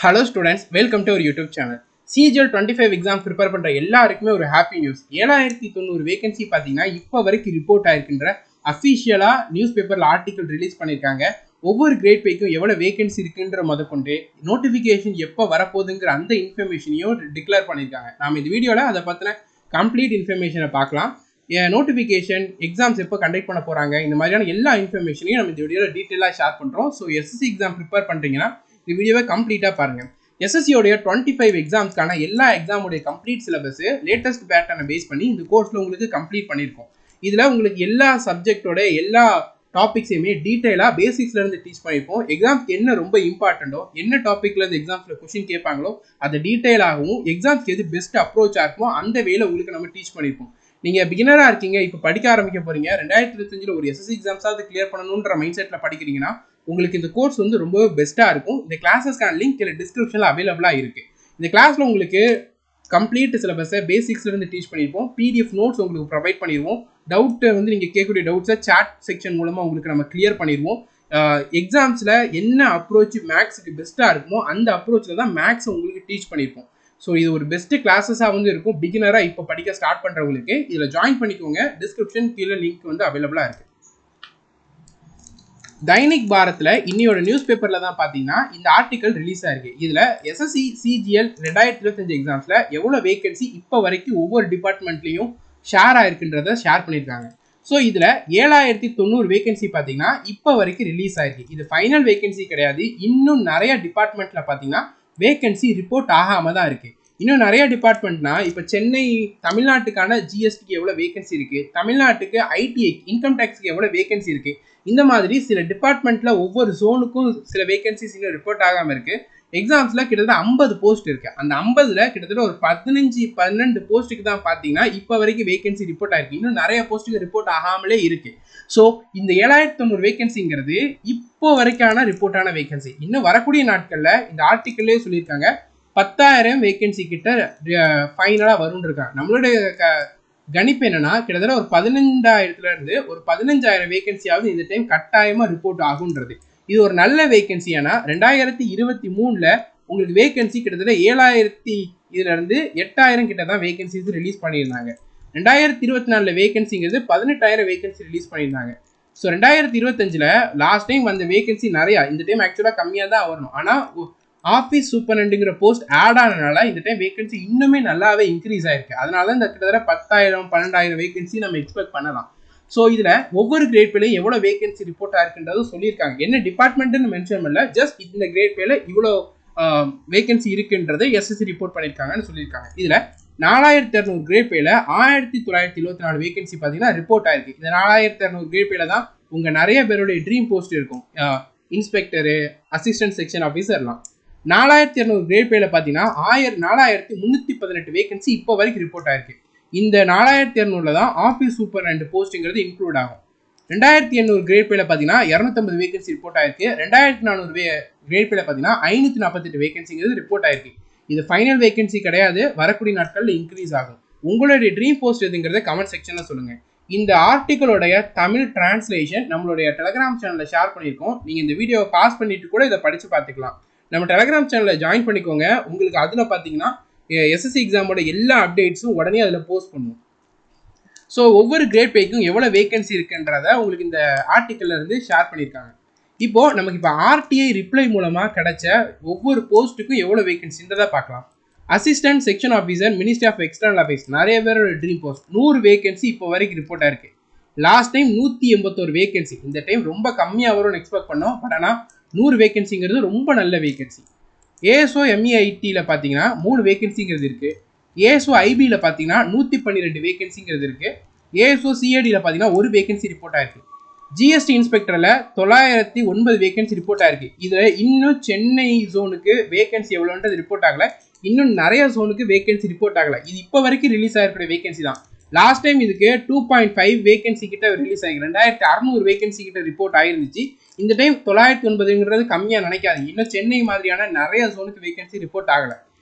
Hello students, welcome to our YouTube channel. CGL 25 exam prepare பண்ற எல்லாருக்குமே ஒரு happy news. 7090 vacancy பாத்தீங்கன்னா இப்போ வரைக்கும் ரிப்போர்ட் ஆயிருக்கின்ற அஃபிஷியலா நியூஸ் பேப்பர்ல ஆர்டிகல் ரிலீஸ் பண்ணிருக்காங்க. ஒவ்வொரு கிரேட் பேக்கும் எவ்வளவு வேகன்சி இருக்குன்ற முதற்கொண்டு நோட்டிபிகேஷன் எப்போ வரப்போகுதுங்கிற அந்த இன்ஃபர்மேஷனையும் டிக்ளேர் பண்ணியிருக்காங்க. நாம இந்த வீடியோல அதை பத்தின கம்ப்ளீட் இன்ஃபர்மேஷனை பார்க்கலாம். நோட்டிஃபிகேஷன் எக்ஸாம்ஸ் எப்போ கண்டக்ட் பண்ண போறாங்க, இந்த மாதிரியான எல்லா இன்ஃபர்மேஷனையும் நம்ம இந்த வீடியோல டீட்டெயிலாக ஷேர் பண்றோம். ஸோ எஸ்எஸ்சி எக்ஸாம் ப்ரிப்பேர் பண்றீங்கன்னா இந்த வீடியோவை கம்ப்ளீட்டாக பாருங்க. எஸ்எஸ்சியோடைய 25 எக்ஸாம்ஸ்க்கான எல்லா எக்ஸாமுடைய கம்ப்ளீட் சிலபஸ் லேட்டஸ்ட் பேட்டர்னை பேஸ் பண்ணி இந்த கோர்ஸ்ல உங்களுக்கு கம்ப்ளீட் பண்ணியிருக்கோம். இதுல உங்களுக்கு எல்லா சப்ஜெக்டோட எல்லா டாபிக்ஸையுமே டீட்டெயிலாக பேசிக்ஸ்ல இருந்து டீச் பண்ணியிருப்போம். எக்ஸாம்ஸ்க்கு என்ன ரொம்ப இம்பார்ட்டண்டோ, என்ன டாபிக்ல இருந்து எக்ஸாம்ஸ்ல கொஸ்டின் கேட்பாங்களோ அதை டீட்டெயிலாகவும் எக்ஸாம்ஸ்க்கு எது பெஸ்ட் அப்ரோச்சா இருக்குமோ அந்த வேல உங்களுக்கு நம்ம டீச் பண்ணியிருப்போம். நீங்க பிகினரா இருக்கீங்க, இப்போ படிக்க ஆரம்பிக்க போறீங்க, 2025 ஒரு எஸ்எஸ்சி எக்ஸாம்ஸாவது கிளியர் பண்ணணுன்ற மைண்ட் செட்ல படிக்கிறீங்கன்னா உங்களுக்கு இந்த கோர்ஸ் வந்து ரொம்ப பெஸ்ட்டா இருக்கும். இந்த கிளாஸஸ்க்கான லிங்க் கீழே டிஸ்கிரிப்ஷன்ல அவைலபிளா இருக்கு. இந்த கிளாஸ்ல உங்களுக்கு கம்ப்ளீட் சிலபஸை பேசிக்ஸ்ல இருந்து டீச் பண்ணியிருப்போம். பிடிஎஃப் நோட்ஸ் உங்களுக்கு ப்ரொவைட் பண்ணிடுவோம். டவுட் வந்து நீங்க கேட்கக்கூடிய டவுட்ஸை சாட் செக்ஷன் மூலமா உங்களுக்கு நம்ம கிளியர் பண்ணிடுவோம். எக்ஸாம்ஸ்ல என்ன அப்ரோச் மேக்ஸுக்கு பெஸ்ட்டா இருக்குமோ அந்த அப்ரோச்ல தான் மேக்ஸ் உங்களுக்கு டீச் பண்ணியிருப்போம். ஸோ இது ஒரு பெஸ்ட் கிளாஸஸாக வந்து இருக்கும். பிகினரா இப்போ படிக்க ஸ்டார்ட் பண்றவங்களுக்கு இதில் ஜாயின் பண்ணிக்கோங்க. டிஸ்கிரிப்ஷன் கீழே லிங்க் வந்து அவைலபிளா இருக்கு. தைனிக் பாரத்ல இன்னையோட நியூஸ் பேப்பர்ல தான் பாத்தீங்கன்னா இந்த ஆர்டிகல் ரிலீஸ் ஆயிருக்கு. இதுல எஸ்எஸ்சி சிஜிஎல் 2025 எக்ஸாம்ஸ்ல எவ்வளவு வேகன்சி இப்போ வரைக்கும் ஒவ்வொரு டிபார்ட்மெண்ட்லயும் ஷேர் ஆயிருக்குன்றத ஷேர் பண்ணியிருக்காங்க. ஸோ இதுல 7090 வேகன்சி பாத்தீங்கன்னா இப்போ வரைக்கும் ரிலீஸ் ஆயிருக்கு. இது ஃபைனல் வேகன்சி கிடையாது. இன்னும் நிறைய டிபார்ட்மெண்ட்ல பாத்தீங்கன்னா வேகன்சி ரிப்போர்ட் ஆகாம தான் இருக்கு. இன்னும் நிறைய டிபார்ட்மெண்ட்னா இப்போ சென்னை தமிழ்நாட்டுக்கான ஜிஎஸ்டிக்கு எவ்வளவு வேகன்சி இருக்கு, தமிழ்நாட்டுக்கு ஐடிஐ இன்கம் டேக்ஸ்க்கு எவ்வளவு வேகன்சி இருக்கு, இந்த மாதிரி சில டிபார்ட்மெண்ட்ல ஒவ்வொரு ஜோனுக்கும் சில வேகன்சிஸ் இன்னும் ரிப்போர்ட் ஆகாம இருக்கு. எக்ஸாம்ஸ்ல கிட்டத்தட்ட 50 போஸ்ட் இருக்கு. அந்த 50ல கிட்டத்தட்ட ஒரு 15-12 போஸ்ட்டுக்கு தான் பாத்தீங்கன்னா இப்ப வரைக்கும் வேகன்சி ரிப்போர்ட் ஆயிருக்கு. இன்னும் நிறைய போஸ்ட்டுக்கு ரிப்போர்ட் ஆகாமலே இருக்கு. ஸோ இந்த 7090 வேகன்சிங்கிறது இப்போ வரைக்கான ரிப்போர்ட்டான வேகன்சி. இன்னும் வரக்கூடிய நாட்கள்ல இந்த ஆர்டிக்கல்லே சொல்லியிருக்காங்க 10,000 வேகன்சி கிட்ட ஃபைனலா வரும்னு இருக்காங்க. நம்மளுடைய கணிப்பு என்னன்னா கிட்டத்தட்ட ஒரு 15,000ல இருந்து ஒரு 15,000 வேகன்சியாவது இந்த டைம் கட்டாயமா ரிப்போர்ட் ஆகுன்றது. இது ஒரு நல்ல வேகன்சி. ஏன்னா 2023ல உங்களுக்கு வேகன்சி கிட்டத்தட்ட 7,000 இதுல இருந்து 8,000 கிட்ட தான் வேகன்சிஸ் ரிலீஸ் பண்ணியிருந்தாங்க. 2024ல வேகன்சிங்கிறது 18,000 வேகன்சி ரிலீஸ் பண்ணியிருந்தாங்க. ஸோ 2025ல லாஸ்ட் டைம் வந்த வேகன்சி நிறையா, இந்த டைம் ஆக்சுவலா கம்மியாக தான் வரணும். ஆனால் ஆஃபீஸ் சூப்பரண்டுங்கிற போஸ்ட் ஆட் ஆனதுனால இந்த டைம் வேகன்சி இன்னுமே நல்லாவே இன்க்ரீஸ் ஆயிருக்கு. அதனால இந்த கிட்டத்தட்ட 10,000-12,000 வேகன்சி நம்ம எக்ஸ்பெக்ட் பண்ணலாம். ஸோ இதுல ஒவ்வொரு கிரேட் பேலையும் எவ்வளவு வேகன்சி ரிப்போர்ட் ஆயிருக்குன்றது சொல்லியிருக்காங்க. என்ன டிபார்ட்மெண்ட்னு மென்ஷன் பண்ணல, ஜஸ்ட் இந்த கிரேட் பேல இவ்வளோ வேகன்சி இருக்குன்றதை எஸ்எஸ்சி ரிப்போர்ட் பண்ணியிருக்காங்கன்னு சொல்லியிருக்காங்க. இதுல 4,200 கிரேட் பேல 1,924 வேகன்சி பார்த்தீங்கன்னா ரிப்போர்ட் ஆயிருக்கு. இந்த 4,200 கிரேட் பேல தான் உங்க நிறைய பேருடைய ட்ரீம் போஸ்ட் இருக்கும். இன்ஸ்பெக்டரு, அசிஸ்டன்ட் செக்ஷன் ஆஃபீஸர்லாம். 4,200 கிரேட் பேல பார்த்தீங்கன்னா 4,318 வேகன்சி இப்போ வரைக்கும் ரிப்போர்ட் ஆயிருக்கு. இந்த 4,200ல தான் ஆஃபீஸ் சூப்பர் அண்ட் போஸ்டிங்கிறது இன்க்ளூட் ஆகும். 2,800 கிரேட் பேல பார்த்தீங்கன்னா 250 வேகன்சி ரிப்போர்ட் ஆயிருக்கு. 2,400 கிரேட் பேல பார்த்தீங்கன்னா 548 வேகன்சிங்கிறது ரிப்போர்ட் ஆயிருக்கு. இது ஃபைனல் வேகன்சி கிடையாது, வரக்கூடிய நாட்களில் இன்க்ரீஸ் ஆகும். உங்களுடைய ட்ரீம் போஸ்ட் எதுங்கிறத கமெண்ட் செக்ஷன்ல சொல்லுங்க. இந்த ஆர்டிக்கலோடைய தமிழ் டிரான்ஸ்லேஷன் நம்மளுடைய டெலிகிராம் சேனல்ல ஷேர் பண்ணியிருக்கோம். நீங்க இந்த வீடியோவை பாஸ் பண்ணிட்டு கூட இதை படிச்சு பார்த்துக்கலாம். நம்ம டெலிகிராம் சேனல்ல ஜாயின் பண்ணிக்கோங்க. உங்களுக்கு அதுல பாத்தீங்கன்னா எஸ்எஸ்சி எக்ஸாமோட எல்லா அப்டேட்ஸும் உடனே அதில் போஸ்ட் பண்ணுவோம். ஸோ ஒவ்வொரு கிரேட் பேக்கும் எவ்வளோ வேகன்சி இருக்குன்றத உங்களுக்கு இந்த ஆர்டிக்கல்ல இருந்து ஷேர் பண்ணியிருக்காங்க. இப்போ நமக்கு இப்போ ஆர்டிஐ ரிப்ளை மூலமா கிடைச்ச ஒவ்வொரு போஸ்ட்டுக்கும் எவ்வளோ வேகன்சின்றதை பார்க்கலாம். Assistant section officer, ministry of external affairs, நிறைய பேரோட ட்ரீம் போஸ்ட் 100 வேகன்சி இப்போ வரைக்கும் ரிப்போர்ட் ஆயிருக்கு. லாஸ்ட் டைம் 181 வேகன்சி, இந்த டைம் ரொம்ப கம்மியாக வரும்னு எக்ஸ்பெக்ட் பண்ணோம். பட் ஆனால் 100 வேகன்சிங்கிறது ரொம்ப நல்ல வேகன்சி. ஏஎஸ்ஓ எம்இஐடியில் பார்த்தீங்கன்னா 3 வேகன்சிங்கிறது இருக்கு. ஏஎஸ்ஓ ஐபியில் பார்த்தீங்கன்னா 112 வேகன்சிங்கிறது இருக்கு. ஏஎஸ்ஓ சிஏடியில் பார்த்தீங்கன்னா 1 வேகன்சி ரிப்போர்ட் ஆயிருக்கு. ஜிஎஸ்டி இன்ஸ்பெக்டரில் 909 வேகன்சி ரிப்போர்ட் ஆயிருக்கு. இதில் இன்னும் சென்னை ஜோனுக்கு வேகன்சி எவ்வளோன்றது ரிப்போர்ட் ஆகலை. இன்னும் நிறைய ஜோனுக்கு வேகன்சி ரிப்போர்ட் ஆகலை. இது இப்போ வரைக்கும் ரிலீஸ் ஆகிருக்கிற வேகன்சி தான். லாஸ்ட் டைம் இதுக்கு 2.5 வேகன்சி கிட்ட ரிலீஸ் ஆகி 2,600 வேகன்சி கிட்ட ரிப்போர்ட் ஆயிருந்துச்சு. இந்த டைம் 909ங்கிறது கம்மியாக நினைக்காதீங்க. இன்னும் சென்னை மாதிரியான நிறைய ஜோனுக்கு வேகன்சி ரிப்போர்ட் ஆகலை.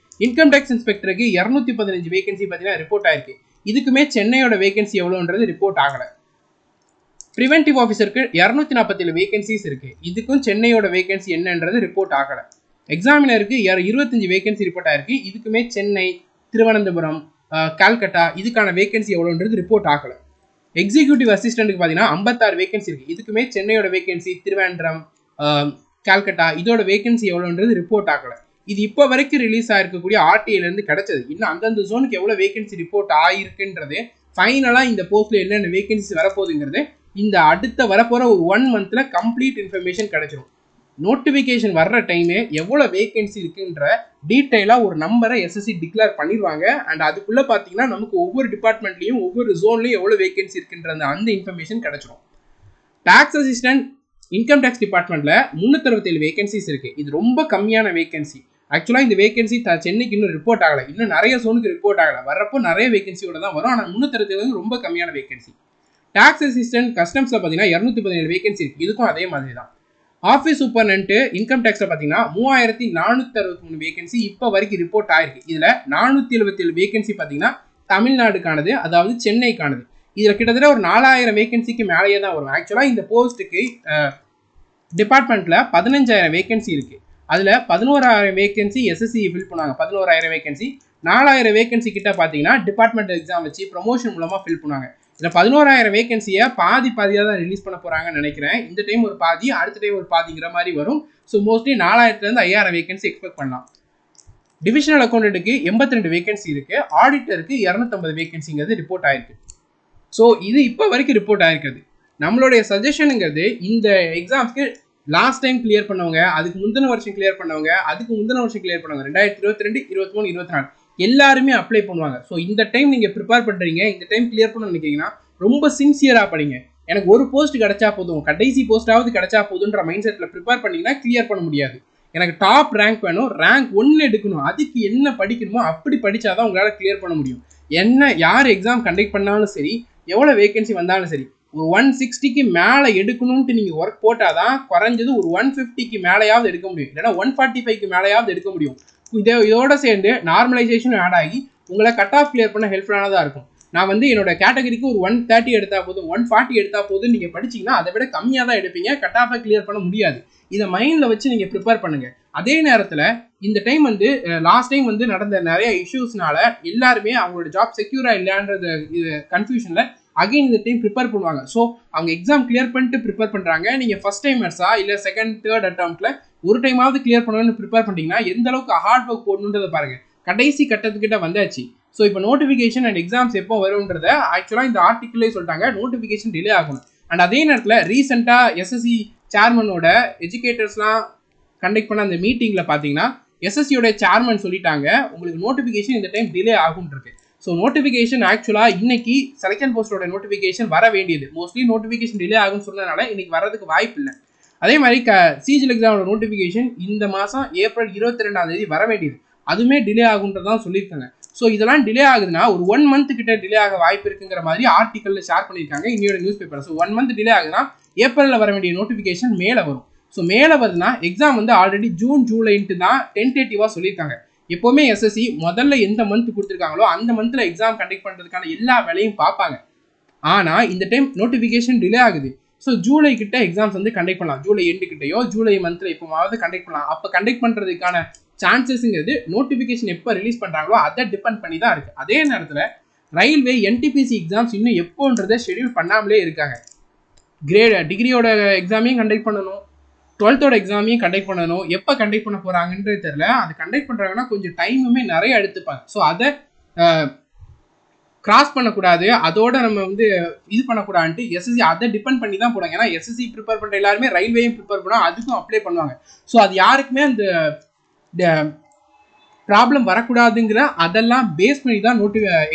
இன்கம் டேக்ஸ் இன்ஸ்பெக்டருக்கு 215 வேகன்சி பார்த்தீங்கன்னா ரிப்போர்ட் ஆயிருக்கு. இதுக்குமே சென்னையோட வேகன்சி எவ்வளோன்றது ரிப்போர்ட் ஆகலை. ப்ரிவென்டிவ் ஆஃபீஸருக்கு 247 வேகன்சிஸ் இருக்கு. இதுக்கும் சென்னையோட வேகன்சி என்னன்றது ரிப்போர்ட் ஆகலை. எக்ஸாமினருக்கு 25 வேகன்சி ரிப்போர்ட் ஆயிருக்கு. இதுக்குமே சென்னை, திருவனந்தபுரம், கால்கட்டா இதுக்கான வேகன்சி எவ்வளோன்றது ரிப்போர்ட் ஆகல. எக்ஸிக்யூட்டிவ் அசிஸ்டன்ட்டுக்கு பார்த்தீங்கன்னா 56 வேகன்சி இருக்கு. இதுக்குமே சென்னையோட வேகன்சி, திருவனந்தபுரம், கால்கட்டா இதோட வேகன்சி எவ்வளோன்றது ரிப்போர்ட் ஆகல. இது இப்போ வரைக்கும் ரிலீஸ் ஆயிருக்கக்கூடிய ஆர்டிஐலேருந்து கிடைச்சது. இன்னும் அந்தந்த ஜோனுக்கு எவ்வளோ வேகன்சி ரிப்போர்ட் ஆயிருக்குன்றது ஃபைனலாக இந்த போஸ்ட்டில் என்னென்ன வேகன்சி வரப்போகுதுங்கிறது இந்த அடுத்த வரப்போகிற ஒரு 1 மந்த்தில் கம்ப்ளீட் இன்ஃபர்மேஷன் கிடைச்சிடும். நோட்டிஃபிகேஷன் வர்ற டைமு எவ்வளோ வேகன்சி இருக்குன்ற டீட்டெயிலாக ஒரு நம்பரை எஸ்எஸ்சி டிக்ளேர் பண்ணிடுவாங்க. அண்ட் அதுக்குள்ளே பார்த்தீங்கன்னா நமக்கு ஒவ்வொரு டிபார்ட்மெண்ட்லையும் ஒவ்வொரு ஜோன்லையும் எவ்வளோ வேகன்சி இருக்குன்ற அந்த இன்ஃபர்மேஷன் கிடைச்சிடும். டாக்ஸ் அசிஸ்டன்ட், இன்கம் டேக்ஸ் டிபார்ட்மெண்ட்டில் 367 வேகன்சிஸ் இருக்குது. இது ரொம்ப கம்மியான வேகன்சி. ஆக்சுவலாக இந்த வேகன்சி சென்னைக்கு இன்னும் ரிப்போர்ட் ஆகலை. இன்னும் நிறைய ஜோனுக்கு ரிப்போர்ட் ஆகலை. வரப்போ நிறைய வேகன்சியோட தான் வரும். ஆனால் 367 ரொம்ப கம்மியான வேகன்சி. டாக்ஸ் அசிஸ்டன்ட் கஸ்டம்ஸில் பார்த்தீங்கன்னா 217 வேகன்சி இருக்குது. இதுக்கும் அதே மாதிரி தான். ஆஃபீஸ் சூப்பர்னன்ட்டு இன்கம் டேக்ஸில் பார்த்தீங்கன்னா 3463 வேகன்சி இப்போ வரைக்கும் ரிப்போர்ட் ஆயிருக்கு. இதில் 477 வேகன்சி பார்த்தீங்கன்னா தமிழ்நாடுக்கானது, அதாவது சென்னைக்கானது. இதில் கிட்டத்தட்ட ஒரு 4000 வேகன்சிக்கு மேலேயே தான் வரும். ஆக்சுவலாக இந்த போஸ்ட்டுக்கு டிபார்ட்மெண்ட்டில் 15000 வேகன்சி இருக்குது. அதில் 11000 வேகன்சி எஸ்எஸ்சி ஃபில் பண்ணுவாங்க. 11000 வேகன்சி, 4000 வேகன்சி கிட்ட பார்த்தீங்கன்னா டிபார்ட்மெண்ட் எக்ஸாம் வச்சு ப்ரொமோஷன் மூலமாக ஃபில் பண்ணுவாங்க. இதில் 11000 வேகன்சியை பாதியாக தான் ரிலீஸ் பண்ண போகிறாங்கன்னு நினைக்கிறேன். இந்த டைம் ஒரு பாதி, அடுத்த டைம் ஒரு பாதிங்கிற மாதிரி வரும். ஸோ மோஸ்ட்லி 4000லேருந்து 5000 வேகன்சி எக்ஸ்பெக்ட் பண்ணலாம். டிவிஷனல் அக்கௌண்ட்டுக்கு 82 வேகன்சி இருக்குது. ஆடிட்டருக்கு 250 வேகன்சிங்கிறது ரிப்போர்ட் ஆயிருக்கு. ஸோ இது இப்போ வரைக்கும் ரிப்போர்ட் ஆயிருக்குது. நம்மளுடைய சஜஷனுங்கிறது இந்த எக்ஸாம்ஸ்க்கு லாஸ்ட் டைம் கிளியர் பண்ணவங்க, அதுக்கு முந்தின வருஷம் கிளியர் பண்ணவங்க, அதுக்கு முந்தின வருஷம் கிளியர் பண்ணவங்க, 2022, 23, 24 எல்லாருமே அப்ளை பண்ணுவாங்க. ஸோ இந்த டைம் நீங்கள் ப்ரிப்பேர் பண்ணுறீங்க, இந்த டைம் கிளியர் பண்ண நினைக்கிறீங்கன்னா ரொம்ப சின்சியராக படிங்க. எனக்கு ஒரு போஸ்ட் கிடைச்சா போதும், கடைசி போஸ்ட்டாவது கிடைச்சா போதுன்ற மைண்ட் செட்டில் ப்ரிப்பேர் பண்ணிங்கன்னா கிளியர் பண்ண முடியாது. எனக்கு டாப் ரேங்க் வேணும், ரேங்க் 1 எடுக்கணும், அதுக்கு என்ன படிக்கணுமோ அப்படி படித்தாதான் உங்களால் கிளியர் பண்ண முடியும். என்ன யார் எக்ஸாம் கண்டக்ட் பண்ணாலும் சரி, எவ்வளோ வேகன்சி வந்தாலும் சரி, ஒரு 160க்கு மேலே எடுக்கணும்ட்டு நீங்கள் ஒர்க் போட்டால் தான் குறைஞ்சது ஒரு 150க்கு மேலேயாவது எடுக்க முடியும், இல்லைனா 145க்கு மேலேயாவது எடுக்க முடியும். இதோட சேர்ந்து நார்மலைசேஷன் ஆட் ஆகி உங்களை கட் ஆஃப் கிளியர் பண்ண ஹெல்ப்ஃபுல்லானதாக இருக்கும். நான் என்னோட கேட்டகரிக்கு ஒரு 130 எடுத்தால் போதும், 140 எடுத்தால் போதும் நீங்கள் படிச்சிங்கன்னா அதை விட கம்மியாக தான் எடுப்பீங்க, கட் ஆஃபை கிளியர் பண்ண முடியாது. இதை மைண்டில் வச்சு நீங்கள் ப்ரிப்பேர் பண்ணுங்கள். அதே நேரத்தில் இந்த டைம் லாஸ்ட் டைம் நடந்த நிறைய இஷ்யூஸ்னால எல்லாருமே அவங்களோட ஜாப் செக்யூராக இல்லைன்றது கன்ஃபியூஷனில் அகைன் இந்த டைம் ப்ரிப்பேர் பண்ணுவாங்க. ஸோ அவங்க எக்ஸாம் கிளியர் பண்ணிட்டு ப்ரிப்பேர் பண்ணுறாங்க. நீங்கள் ஃபஸ்ட் டைமர்ஸா இல்லை செகண்ட் தேர்ட் அட்டம்ப்டில் ஒரு டைமாவது கிளியர் பண்ணணும்னு ப்ரிப்பேர் பண்ணிட்டீங்கன்னா எந்த அளவுக்கு ஹார்ட் ஒர்க் போடணுன்றதை பாருங்கள். கடைசி கட்டத்துக்கிட்ட வந்தாச்சு. ஸோ இப்போ நோட்டிஃபிகேஷன் அண்ட் எக்ஸாம்ஸ் எப்போ வரும்ன்றதை ஆக்சுவலாக இந்த ஆர்டிக்கிளே சொல்லிட்டாங்க, நோட்டிஃபிகேஷன் டிலே ஆகணும். அண்ட் அதே நேரத்தில் ரீசெண்டாக எஸ்எஸ்சி சேர்மனோட எஜுகேட்டர்ஸ்லாம் கண்டக்ட் பண்ண அந்த மீட்டிங்கில் பார்த்தீங்கன்னா எஸ்எஸ்சியோட சேர்மன் சொல்லிட்டாங்க உங்களுக்கு நோட்டிஃபிகேஷன் இந்த டைம் டிலே ஆகும்ன்றது. ஸோ நோட்டிஃபிகேஷன் ஆக்சுவலாக இன்னைக்கு செலக்ஷன் போஸ்டோட நோட்டிஃபிகேஷன் வர வேண்டியது, மோஸ்ட்லி நோட்டிஃபிகேஷன் டிலே ஆகும்னு சொன்னதுனால இன்னைக்கு வரதுக்கு வாய்ப்பு இல்லை. அதே மாதிரி சிஜிஎல் எக்ஸாமோட நோட்டிஃபிகேஷன் இந்த மாதம் ஏப்ரல் 22ஆம் தேதி வர வேண்டியது, அதுவுமே டிலே ஆகுன்றதான் சொல்லியிருக்காங்க. ஸோ இதெல்லாம் டிலே ஆகுதுன்னா ஒரு 1 மந்த் கிட்ட டிலே ஆக வாய்ப்பு இருக்குங்கிற மாதிரி ஆர்டிக்கலில் ஷேர் பண்ணியிருக்காங்க இன்னையோட news paper. So 1 month delay ஆகுதுன்னா ஏப்ரலில் வர வேண்டிய நோட்டிஃபிகேஷன் மேலே வரும். ஸோ மேலே வருதுன்னா எக்ஸாம் ஆல்ரெடி ஜூன் ஜூலைன்ட்டு தான் டென்டேட்டிவாக சொல்லியிருக்காங்க. எப்போவுமே எஸ்எஸ்சி முதல்ல எந்த மந்த் கொடுத்துருக்காங்களோ அந்த மந்தில் எக்ஸாம் கண்டக்ட் பண்ணுறதுக்கான எல்லா வேலையும் பார்ப்பாங்க. ஆனால் இந்த டைம் நோட்டிஃபிகேஷன் டிலே ஆகுது. ஸோ ஜூலை கிட்ட எக்ஸாம்ஸ் கண்டக்ட் பண்ணலாம், ஜூலை எண்டு கிட்டையோ ஜூலை மந்த்தில் எப்போவாவது கண்டக்ட் பண்ணலாம். அப்போ கண்டக்ட் பண்ணுறதுக்கான சான்சஸ்ங்கிறது நோட்டிஃபிகேஷன் எப்போ ரிலீஸ் பண்ணுறாங்களோ அதை டிபெண்ட் பண்ணி தான் இருக்குது. அதே நேரத்தில் ரயில்வே என்டிபிசி எக்ஸாம்ஸ் இன்னும் எப்போன்றதை ஷெடியூல் பண்ணாமலே இருக்காங்க. டிகிரியோட எக்ஸாமையும் கண்டக்ட் பண்ணணும், 12th எக்ஸாமையும் கண்டக்ட் பண்ணணும். எப்போ கண்டக்ட் பண்ண போகிறாங்கன்றது தெரியல. அது கண்டக்ட் பண்ணுறாங்கன்னா கொஞ்சம் டைமுமே நிறைய எடுத்துப்பாங்க. ஸோ அதை கிராஸ் பண்ணக்கூடாது, அதோட நம்ம இது பண்ணக்கூடாதுன்ட்டு எஸ்எஸ்சி அதை டிபெண்ட் பண்ணி தான் போடுவாங்க. ஏன்னா எஸ்எஸ்சி ப்ரிப்பேர் பண்ணுற எல்லாருமே ரயில்வேயும் ப்ரிப்பேர் பண்ணுவாங்க, அதுக்கும் அப்ளை பண்ணுவாங்க. ஸோ அது யாருக்குமே அந்த ப்ராப்ளம் வரக்கூடாதுங்கிற அதெல்லாம் பேஸ் பண்ணி தான்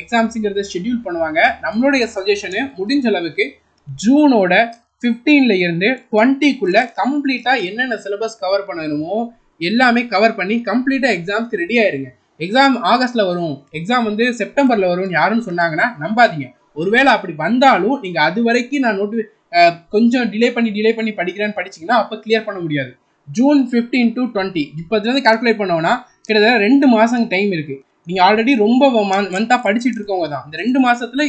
எக்ஸாம்ஸுங்கிறத ஷெட்யூல் பண்ணுவாங்க. நம்மளுடைய சஜஷனு முடிஞ்ச அளவுக்கு ஜூனோட 15ல இருந்து 20க்குள்ள கம்ப்ளீட்டாக என்னென்ன சிலபஸ் கவர் பண்ணணுமோ எல்லாமே கவர் பண்ணி கம்ப்ளீட்டாக எக்ஸாம்ஸ்க்கு ரெடி ஆயிருங்க. எக்ஸாம் ஆகஸ்ட்டில் வரும், எக்ஸாம் செப்டம்பரில் வரும்னு யாருன்னு சொன்னாங்கன்னா நம்பாதீங்க. ஒருவேளை அப்படி வந்தாலும் நீங்கள் அது வரைக்கும் நான் கொஞ்சம் டிலே பண்ணி படிக்கிறேன்னு படிச்சிங்கன்னா அப்போ கிளியர் பண்ண முடியாது. ஜூன் 15 to 20 இப்போதுலேருந்து கால்குலேட் பண்ணோன்னா கிட்டத்தட்ட 2 மாதம் டைம் இருக்குது. நீங்கள் ஆல்ரெடி ரொம்ப மந்தாக படிச்சுட்டு இருக்கவங்க தான். இந்த 2 மாதத்தில்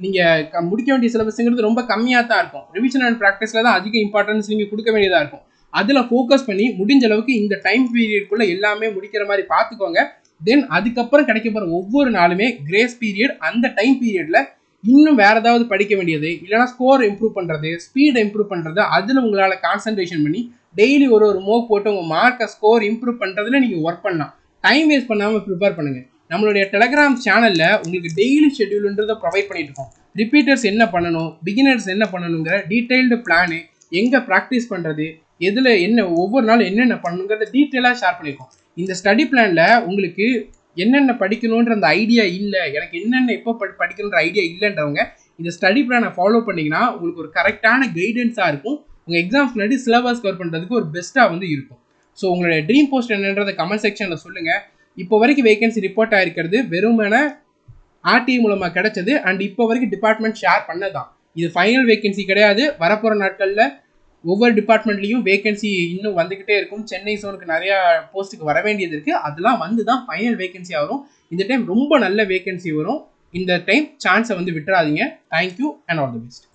நீங்கள் முடிக்க வேண்டிய சிலபஸ்ங்கிறது ரொம்ப கம்மியாக தான் இருக்கும். ரிவிஷன் அண்ட் ப்ராக்டிஸில் தான் அதிக இம்பார்ட்டன்ஸ் நீங்கள் கொடுக்க வேண்டியதாக இருக்கும். அதில் ஃபோக்கஸ் பண்ணி முடிஞ்ச அளவுக்கு இந்த டைம் பீரியட்குள்ளே எல்லாமே முடிக்கிற மாதிரி பார்த்துக்கோங்க. தென் அதுக்கப்புறம் கிடைக்க போகிற ஒவ்வொரு நாளுமே கிரேஸ் பீரியட். அந்த டைம் பீரியடில் இன்னும் வேறு ஏதாவது படிக்க வேண்டியது, இல்லைனா ஸ்கோர் இம்ப்ரூவ் பண்ணுறது, ஸ்பீடை இம்ப்ரூவ் பண்ணுறது, அதில் உங்களால் கான்சன்ட்ரேஷன் பண்ணி டெய்லி ஒரு மோக் போட்டு உங்கள் மார்க்கை ஸ்கோர் இம்ப்ரூவ் பண்ணுறதுல நீங்கள் ஒர்க் பண்ணலாம். டைம் வேஸ்ட் பண்ணாமல் ப்ரிப்பேர் பண்ணுங்கள். நம்மளுடைய டெலகிராம் சேனலில் உங்களுக்கு டெய்லி ஷெட்யூல்ன்றதை ப்ரொவைட் பண்ணிட்டு இருக்கோம். ரிப்பீட்டர்ஸ் என்ன பண்ணணும், பிகினர்ஸ் என்ன பண்ணணுங்கிற டீட்டெயில்டு பிளானு, எங்கே ப்ராக்டிஸ் பண்ணுறது, எதில் என்ன ஒவ்வொரு நாளும் என்னென்ன பண்ணணுங்கிறத டீட்டெயிலாக ஷேர் பண்ணியிருக்கோம். இந்த ஸ்டடி பிளானில் உங்களுக்கு என்னென்ன படிக்கணுன்ற அந்த ஐடியா இல்லை, எனக்கு என்னென்ன எப்போ படிக்கணுன்ற ஐடியா இல்லைன்றவங்க இந்த ஸ்டடி பிளானை ஃபாலோ பண்ணிங்கன்னா உங்களுக்கு ஒரு கரெக்டான கைடன்ஸாக இருக்கும். உங்கள் எக்ஸாம்ஸ் முன்னாடி சிலபஸ் கவர் பண்ணுறதுக்கு ஒரு பெஸ்ட்டாக வந்து இருக்கும். ஸோ உங்களுடைய ட்ரீம் போஸ்ட் என்னன்றதை கமெண்ட் செக்ஷனில் சொல்லுங்கள். இப்போ வரைக்கும் வேகன்சி ரிப்போர்ட் ஆகிருக்கிறது வெறுமன ஆர்டிஐ மூலமாக கிடைச்சது அண்ட் இப்போ வரைக்கும் டிபார்ட்மெண்ட் ஷேர் பண்ணதான். இது ஃபைனல் வேகன்சி கிடையாது. வரப்போகிற நாட்களில் ஒவ்வொரு டிபார்ட்மெண்ட்லேயும் வேகன்சி இன்னும் வந்துக்கிட்டே இருக்கும். சென்னை சோனுக்கு நிறையா போஸ்ட்டுக்கு வர வேண்டியது இருக்குது. அதெல்லாம் வந்து தான் ஃபைனல் வேகன்சியாக வரும். இந்த டைம் ரொம்ப நல்ல வேகன்சி வரும். இந்த டைம் சான்ஸை வந்து விட்டுறாதீங்க. Thank you and all the best.